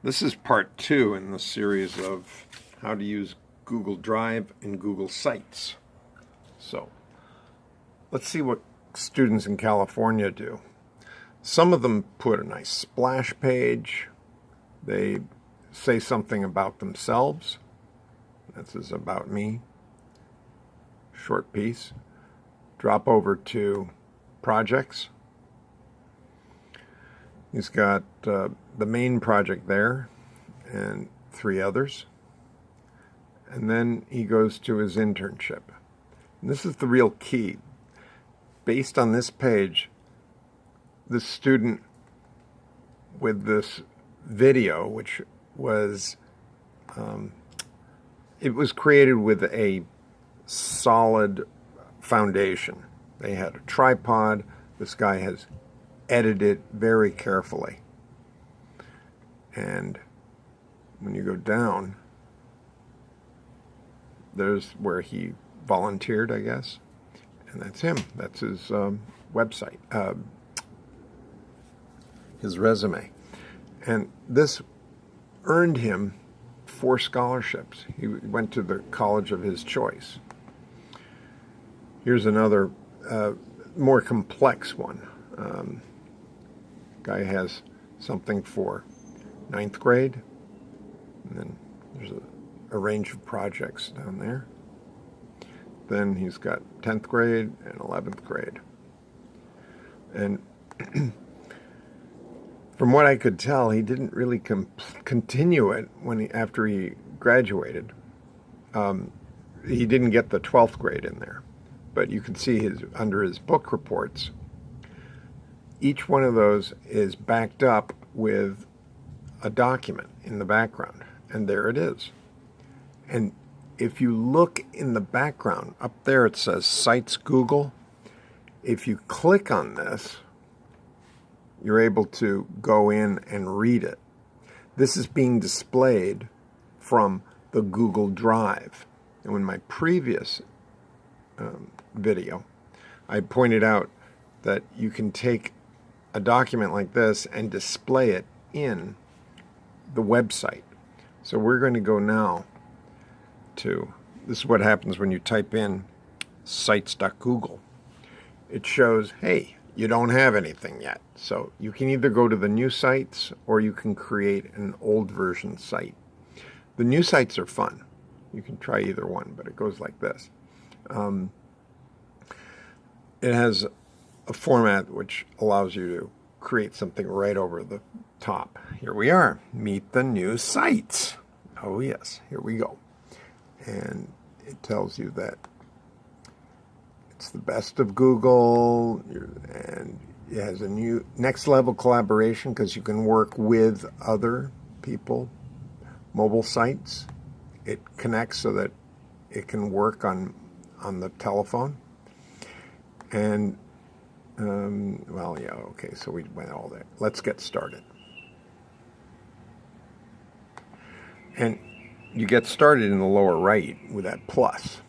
This is part 2 in the series of how to use Google Drive and Google Sites. So, let's see what students in California do. Some of them put a nice splash page. They say something about themselves. This is about me. Short piece. Drop over to projects. He's got the main project there and 3 others. And then he goes to his internship. And this is the real key. Based on this page, the student with this video, which was, it was created with a solid foundation. They had a tripod. This guy has edited it very carefully. And when you go down, there's where he volunteered, I guess. And that's him. That's his website, his resume. And this earned him 4 scholarships. He went to the college of his choice. Here's another more complex one. Guy has something for 9th grade. And then there's a range of projects down there. Then he's got 10th grade and 11th grade. And from what I could tell, he didn't really continue it after he graduated. He didn't get the 12th grade in there. But you can see under his book reports, each one of those is backed up with a document in the background. And there it is. And if you look in the background, up there it says Sites Google. If you click on this, you're able to go in and read it. This is being displayed from the Google Drive. And in my previous video, I pointed out that you can take a document like this and display it in the website. So we're going to go now to, this is what happens when you type in sites.google. It shows, hey, you don't have anything yet. So you can either go to the new sites or you can create an old version site. The new sites are fun. You can try either one, but it goes like this. It has a format which allows you to create something right over the top. Here we are. Meet the new sites. Oh yes, here we go. And it tells you that it's the best of Google, and it has a new next level collaboration because you can work with other people. Mobile sites. It connects so that it can work on the telephone. And well, yeah, okay, so we went all there. Let's get started. And you get started in the lower right with that plus.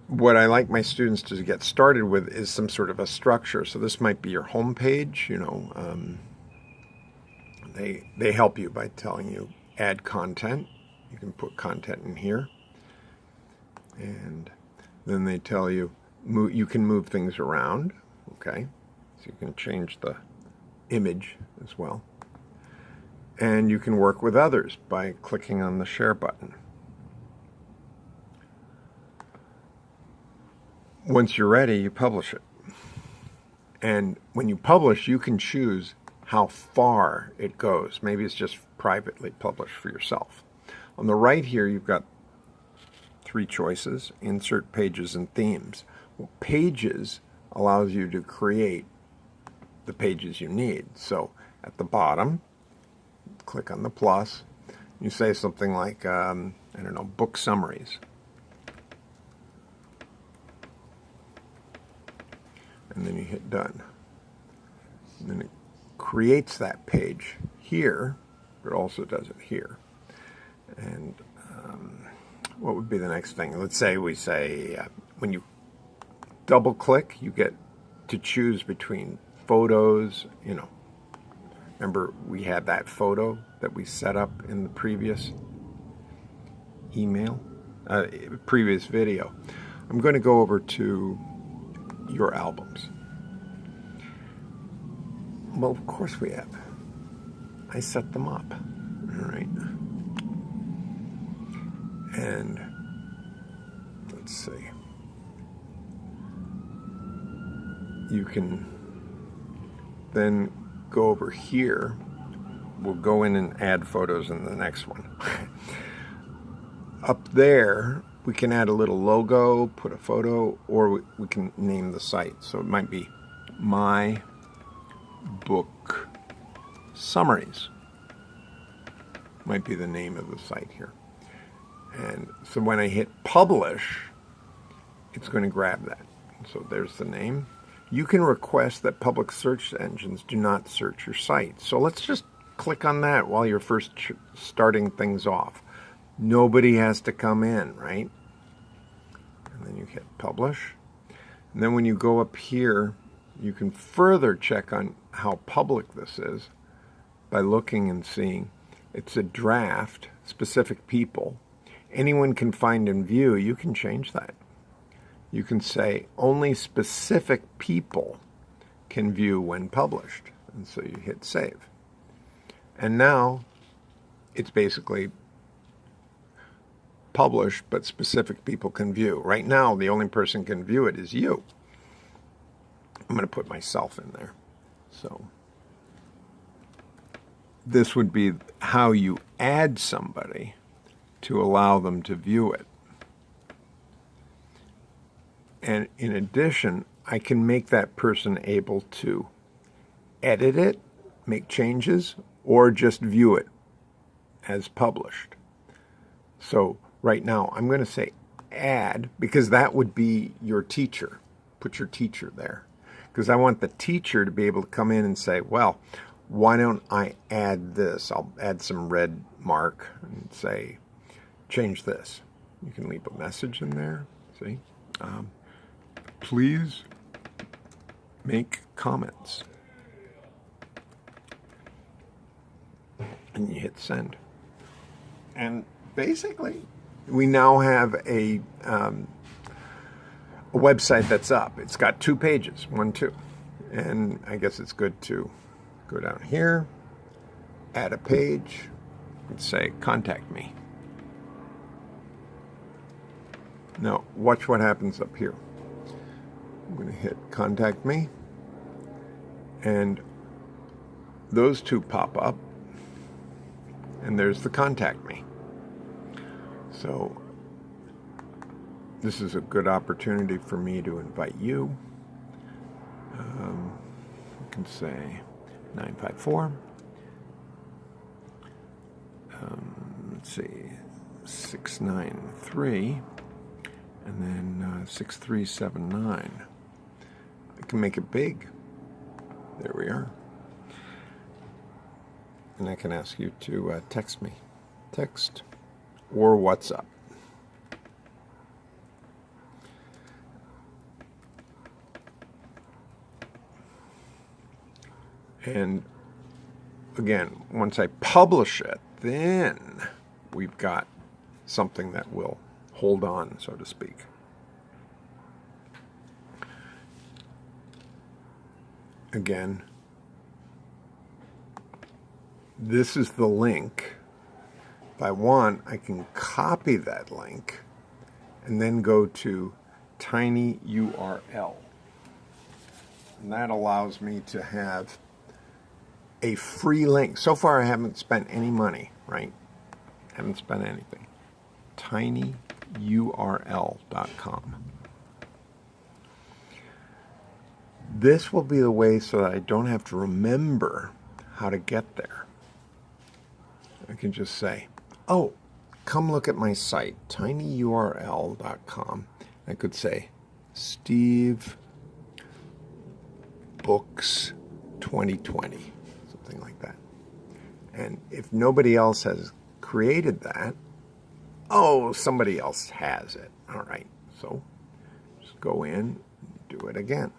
What I like my students to get started with is some sort of a structure. So this might be your home page, you know. They help you by telling you add content. You can put content in here. And then they tell you you can move things around. Okay. So you can change the image as well. And you can work with others by clicking on the share button. Once you're ready, you publish it. And when you publish, you can choose how far it goes. Maybe it's just privately published for yourself. On the right here, you've got 3 choices: insert, pages, and themes. Well, pages allows you to create the pages you need. So at the bottom, click on the plus. You say something like, I don't know, book summaries. And then you hit done. And then it creates that page here, but also does it here. And what would be the next thing? Let's say we say when you double click, you get to choose between photos, Remember we had that photo that we set up in the previous previous video. I'm going to go over to your albums. Well, of course we have. I set them up. All right. And let's see. You can then go over here. We'll go in and add photos in the next one. Up there, we can add a little logo, put a photo, or we can name the site. So it might be My Book Summaries. Might be the name of the site here. And so when I hit publish, it's going to grab that. So there's the name. You can request that public search engines do not search your site. So let's just click on that while you're first starting things off. Nobody has to come in, right? And then you hit publish. And then when you go up here, you can further check on how public this is by looking and seeing it's a draft, specific people. Anyone can find and view. You can change that. You can say only specific people can view when published. And so you hit save. And now it's basically published, but specific people can view. Right now, the only person can view it is you. I'm going to put myself in there. So this would be how you add somebody to allow them to view it. And in addition, I can make that person able to edit it, make changes, or just view it as published. So right now, I'm going to say add, because that would be your teacher. Put your teacher there. Because I want the teacher to be able to come in and say, well, why don't I add this? I'll add some red mark and say, change this. You can leave a message in there. See? Please make comments. And you hit send. And basically, we now have a website that's up. It's got 2 pages, 1, 2. And I guess it's good to go down here, add a page, and say, contact me. Now, watch what happens up here. I'm going to hit contact me, and those 2 pop up, and there's the contact me. So this is a good opportunity for me to invite you. You can say 954. Let's see, 693, and then 6379. I can make it big. There we are. And I can ask you to text me. Text or WhatsApp. And again, once I publish it, then we've got something that will hold on, so to speak. Again, this is the link. If I want, I can copy that link and then go to tiny URL. And that allows me to have a free link. So far, I haven't spent any money, right? Haven't spent anything. tinyurl.com. This will be the way so that I don't have to remember how to get there. I can just say, oh, come look at my site, tinyurl.com. I could say, Steve Books 2020, something like that. And if nobody else has created that, oh, somebody else has it. All right, so just go in, do it again.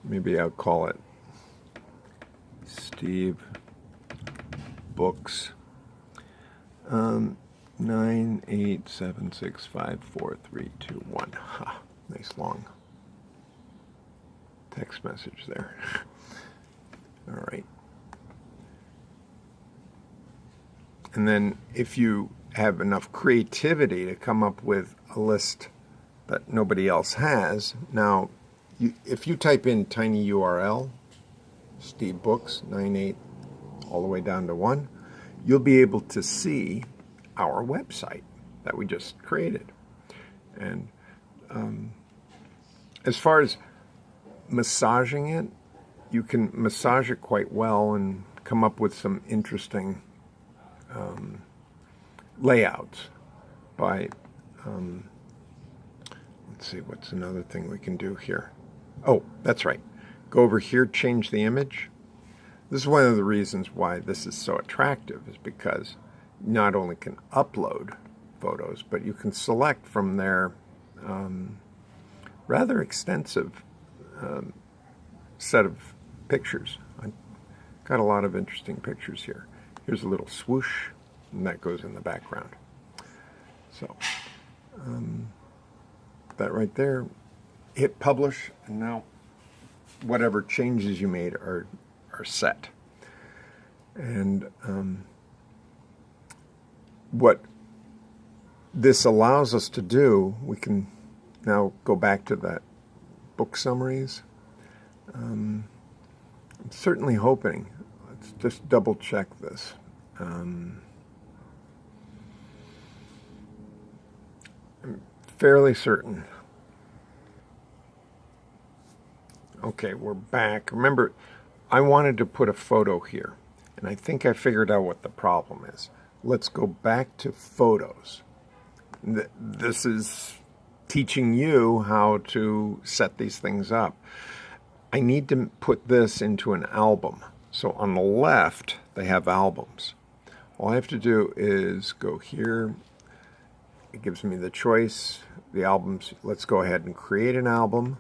Maybe I'll call it Steve Books 987654321. Ha, nice long text message there. All right. And then if you have enough creativity to come up with a list that nobody else has, now if you type in tiny URL, Steve Books 98 all the way down to 1, you'll be able to see our website that we just created. And as far as massaging it, you can massage it quite well and come up with some interesting layouts by, let's see, what's another thing we can do here? Oh, that's right. Go over here, change the image. This is one of the reasons why this is so attractive, is because you not only can upload photos, but you can select from their rather extensive set of pictures. I've got a lot of interesting pictures here. Here's a little swoosh, and that goes in the background. So that right there, hit publish, and now whatever changes you made are set. And what this allows us to do, we can now go back to that book summaries. I'm certainly hoping, let's just double check this. I'm fairly certain. Okay, we're back. Remember, I wanted to put a photo here, and I think I figured out what the problem is. Let's go back to photos. This is teaching you how to set these things up. I need to put this into an album. So on the left, they have albums. All I have to do is go here. It gives me the choice, the albums. Let's go ahead and create an album.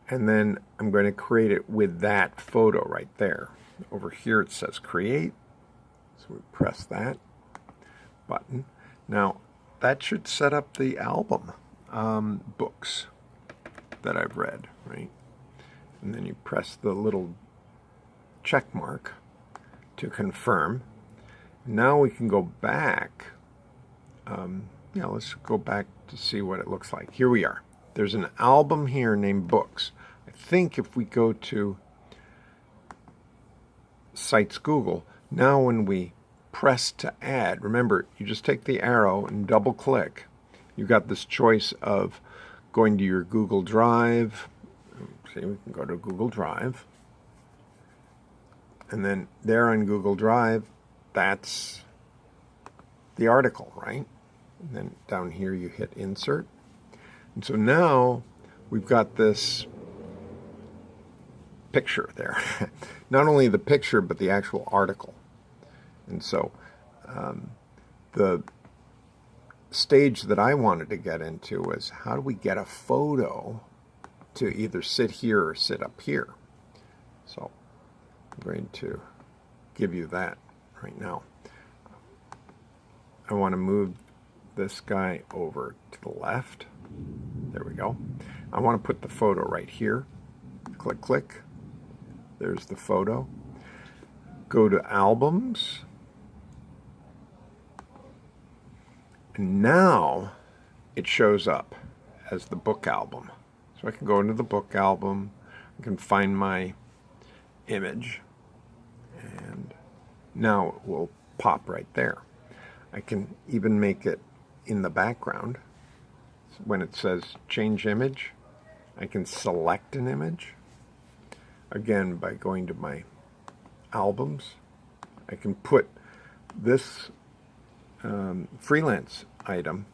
And then I'm going to create it with that photo right there. Over here it says create. So we press that button. Now that should set up the album books that I've read, right? And then you press the little check mark to confirm. Now we can go back. Let's go back to see what it looks like. Here we are. There's an album here named Books. I think if we go to Sites Google, now when we press to add, remember, you just take the arrow and double click. You've got this choice of going to your Google Drive. See, we can go to Google Drive. And then there on Google Drive, that's the article, right? And then down here you hit insert. And so now we've got this picture there. Not only the picture, but the actual article. And so the stage that I wanted to get into was, how do we get a photo to either sit here or sit up here? So I'm going to give you that right now. I want to move this guy over to the left. There we go. I want to put the photo right here. Click, click. There's the photo. Go to albums. And now it shows up as the book album. So I can go into the book album. I can find my image. And now it will pop right there. I can even make it in the background. When it says change image, I can select an image. Again, by going to my albums, I can put this freelance item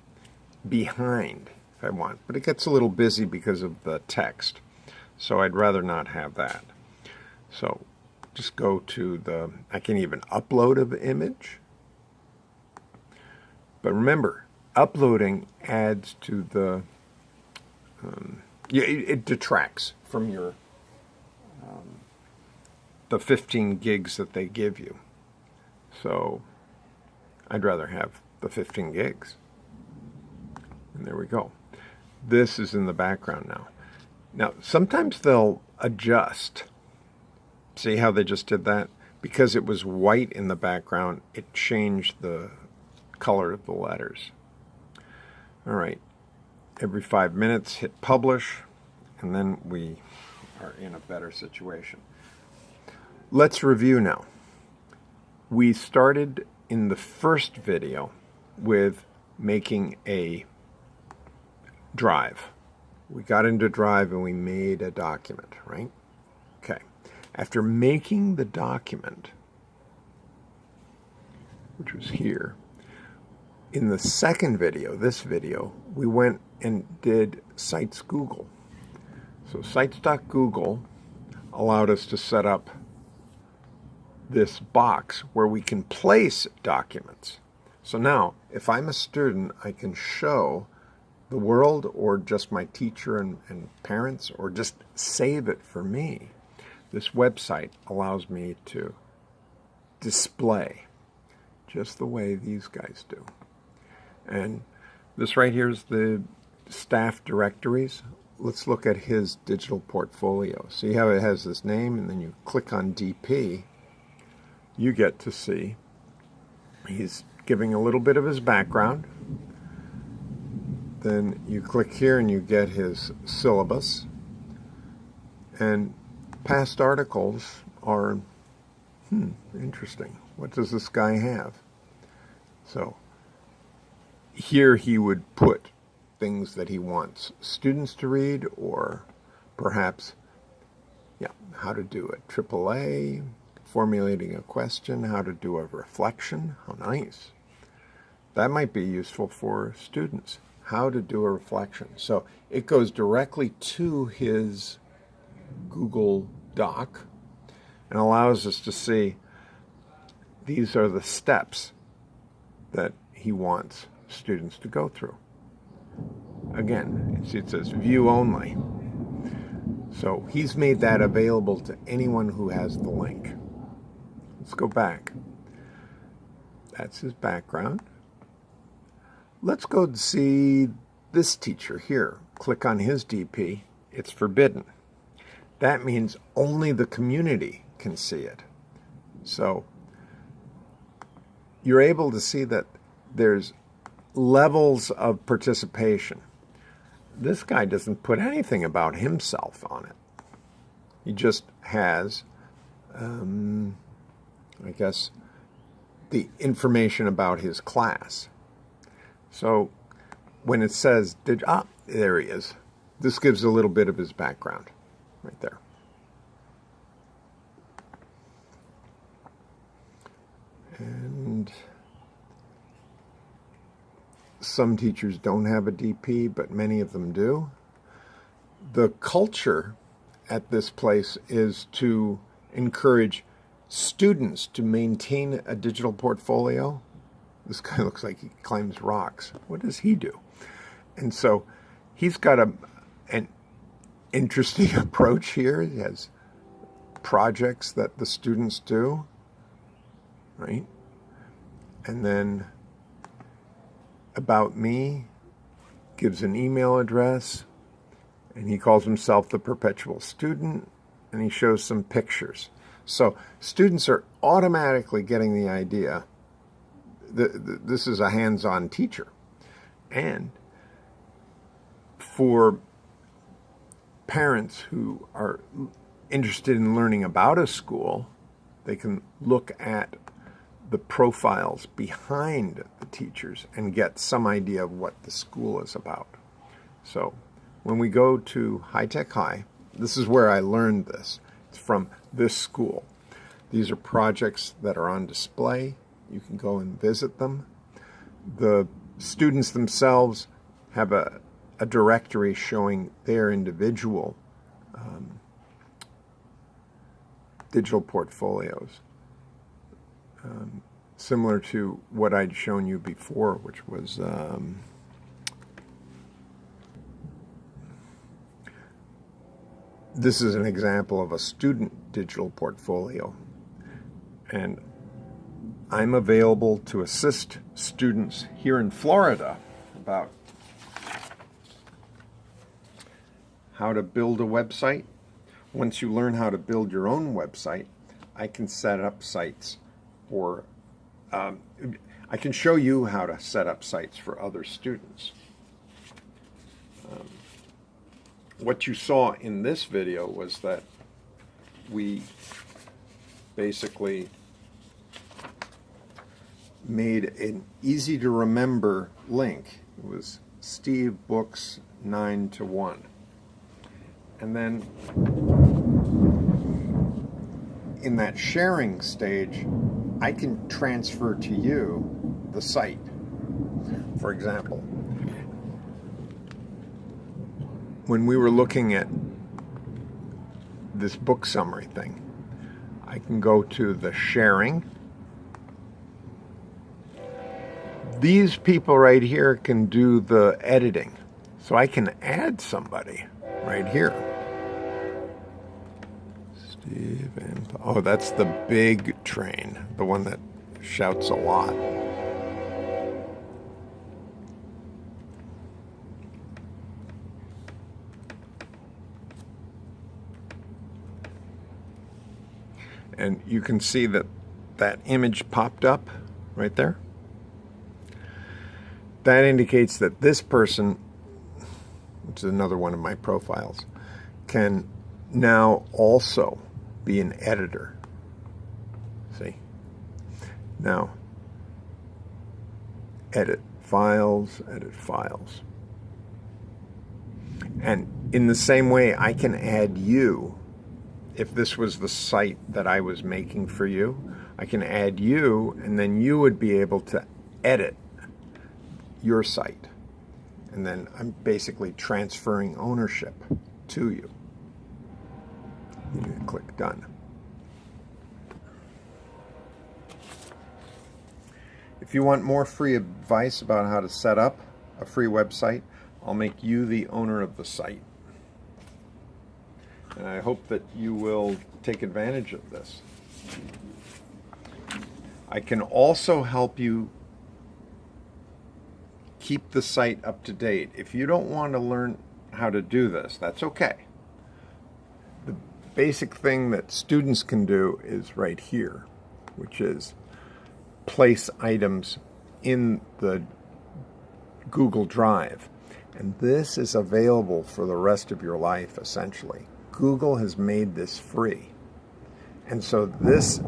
behind if I want. But it gets a little busy because of the text. So I'd rather not have that. So just go to I can even upload an image. But remember, uploading adds to the, it detracts from your, the 15 gigs that they give you. So I'd rather have the 15 gigs. And there we go. This is in the background now. Now, sometimes they'll adjust. See how they just did that? Because it was white in the background, it changed the color of the letters. All right. Every 5 minutes, hit publish, and then we are in a better situation. Let's review now. We started in the first video with making a drive. We got into Drive and we made a document, right? Okay. After making the document, which was here, in the second video, this video, we went and did Sites Google. So sites.google allowed us to set up this box where we can place documents. So now, if I'm a student, I can show the world or just my teacher and parents, or just save it for me. This website allows me to display just the way these guys do. And this right here is the staff directories. Let's look at his digital portfolio. See how it has this name, and then you click on DP. You get to see he's giving a little bit of his background. Then you click here and you get his syllabus. And past articles are, interesting. What does this guy have? So here he would put things that he wants students to read, or perhaps, how to do a AAA, formulating a question, how to do a reflection. How nice. That might be useful for students. How to do a reflection. So it goes directly to his Google Doc and allows us to see these are the steps that he wants students to go through. Again, it says view only. So he's made that available to anyone who has the link. Let's go back. That's his background. Let's go see this teacher here. Click on his DP. It's forbidden. That means only the community can see it. So you're able to see that there's levels of participation. This guy doesn't put anything about himself on it. He just has, I guess, the information about his class. So when it says, there he is. This gives a little bit of his background right there. And some teachers don't have a DP, but many of them do. The culture at this place is to encourage students to maintain a digital portfolio. This guy looks like he climbs rocks. What does he do? And so he's got an interesting approach here. He has projects that the students do, right? And then about me, gives an email address, and he calls himself the perpetual student, and he shows some pictures. So students are automatically getting the idea that this is a hands-on teacher. And for parents who are interested in learning about a school, they can look at the profiles behind the teachers and get some idea of what the school is about. So when we go to High Tech High, this is where I learned this. It's from this school. These are projects that are on display. You can go and visit them. The students themselves have a directory showing their individual digital portfolios. similar to what I'd shown you before, which was this is an example of a student digital portfolio, and I'm available to assist students here in Florida about how to build a website. Once you learn how to build your own website, I can set up sites for, I can show you how to set up sites for other students. What you saw in this video was that we basically made an easy to remember link. It was Steve Books 9 to 1. And then in that sharing stage, I can transfer to you the site. For example, when we were looking at this book summary thing, I can go to the sharing. These people right here can do the editing. So I can add somebody right here. Steve and oh, that's the big train, the one that shouts a lot. And you can see that that image popped up right there. That indicates that this person, which is another one of my profiles, can now also be an editor. See? Now, edit files, edit files. And in the same way, I can add you. If this was the site that I was making for you, I can add you, and then you would be able to edit your site. And then I'm basically transferring ownership to you. You can click done. If you want more free advice about how to set up a free website, I'll make you the owner of the site. And I hope that you will take advantage of this. I can also help you keep the site up to date. If you don't want to learn how to do this, that's okay. The basic thing that students can do is right here, which is place items in the Google Drive. And this is available for the rest of your life, essentially. Google has made this free. And so this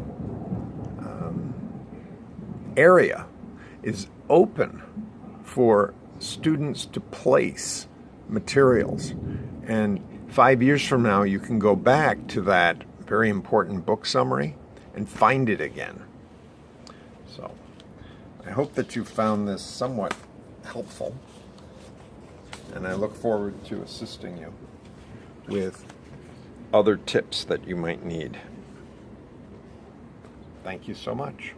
area is open for students to place materials. And 5 years from now, you can go back to that very important book summary and find it again. So I hope that you found this somewhat helpful. And I look forward to assisting you with other tips that you might need. Thank you so much.